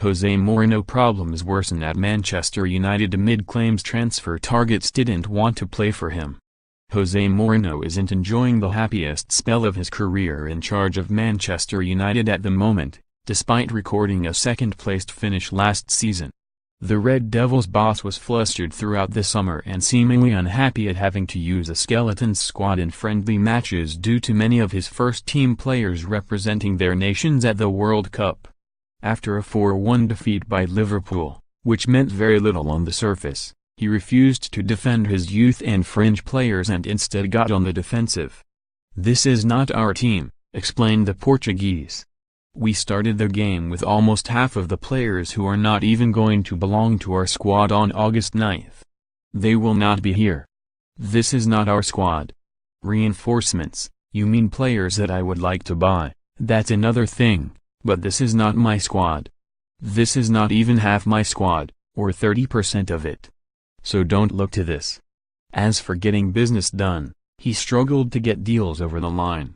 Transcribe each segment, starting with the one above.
Jose Mourinho problems worsen at Manchester United amid claims transfer targets didn't want to play for him. Jose Mourinho isn't enjoying the happiest spell of his career in charge of Manchester United at the moment, despite recording a second-placed finish last season. The Red Devils boss was flustered throughout the summer and seemingly unhappy at having to use a skeleton squad in friendly matches due to many of his first-team players representing their nations at the World Cup. After a 4-1 defeat by Liverpool, which meant very little on the surface, he refused to defend his youth and fringe players and instead got on the defensive. "This is not our team," explained the Portuguese. "We started the game with almost half of the players who are not even going to belong to our squad on August 9th. They will not be here. This is not our squad." "Reinforcements, you mean players that I would like to buy, that's another thing, but this is not my squad. This is not even half my squad, or 30% of it. So don't look to this." As for getting business done, he struggled to get deals over the line.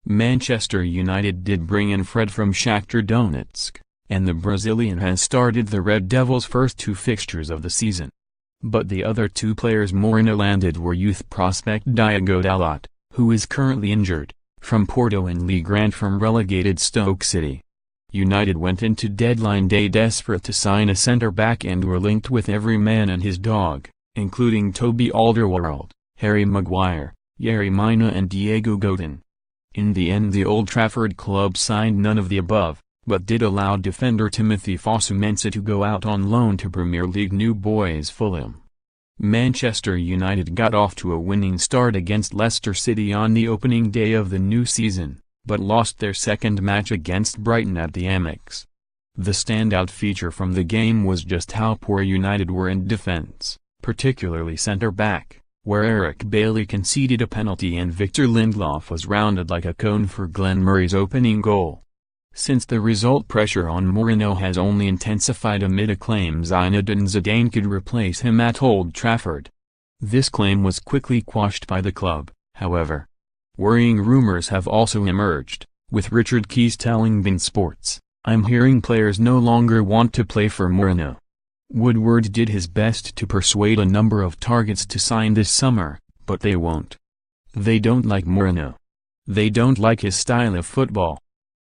Manchester United did bring in Fred from Shakhtar Donetsk, and the Brazilian has started the Red Devils' first 2 fixtures of the season. But the other 2 players Mourinho landed were youth prospect Diogo Dalot, who is currently injured, from Porto, and Lee Grant from relegated Stoke City. United went into deadline day desperate to sign a centre-back and were linked with every man and his dog, including Toby Alderweireld, Harry Maguire, Yerry Mina and Diego Godin. In the end the Old Trafford club signed none of the above, but did allow defender Timothy Fosu-Mensah to go out on loan to Premier League New Boys Fulham. Manchester United got off to a winning start against Leicester City on the opening day of the new season, but lost their second match against Brighton at the Amex. The standout feature from the game was just how poor United were in defence, particularly centre-back, where Eric Bailly conceded a penalty and Victor Lindelof was rounded like a cone for Glenn Murray's opening goal. Since the result, pressure on Mourinho has only intensified amid a claim Zinedine Zidane could replace him at Old Trafford. This claim was quickly quashed by the club, however. Worrying rumors have also emerged, with Richard Keys telling beIN Sports, "I'm hearing players no longer want to play for Mourinho." Woodward did his best to persuade a number of targets to sign this summer, but they won't. They don't like Mourinho. They don't like his style of football.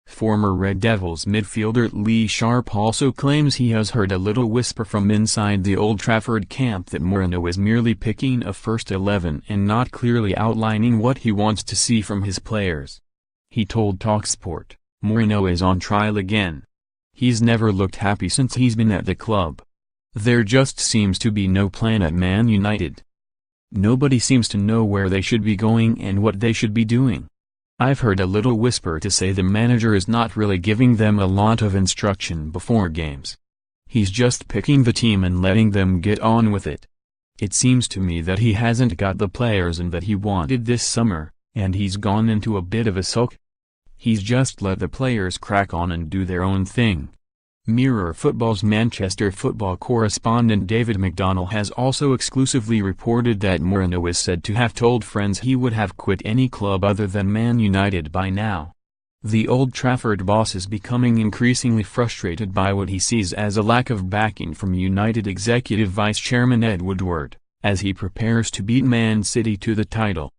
Former Red Devils midfielder Lee Sharp also claims he has heard a little whisper from inside the Old Trafford camp that Mourinho is merely picking a first 11 and not clearly outlining what he wants to see from his players. He told TalkSport, "Mourinho is on trial again. He's never looked happy since he's been at the club. There just seems to be no plan at Man United. Nobody seems to know where they should be going and what they should be doing. I've heard a little whisper to say the manager is not really giving them a lot of instruction before games. He's just picking the team and letting them get on with it. It seems to me that he hasn't got the players in that he wanted this summer, and he's gone into a bit of a sulk. He's just let the players crack on and do their own thing." Mirror Football's Manchester football correspondent David McDonnell has also exclusively reported that Mourinho is said to have told friends he would have quit any club other than Man United by now. The Old Trafford boss is becoming increasingly frustrated by what he sees as a lack of backing from United Executive Vice Chairman Ed Woodward, as he prepares to beat Man City to the title.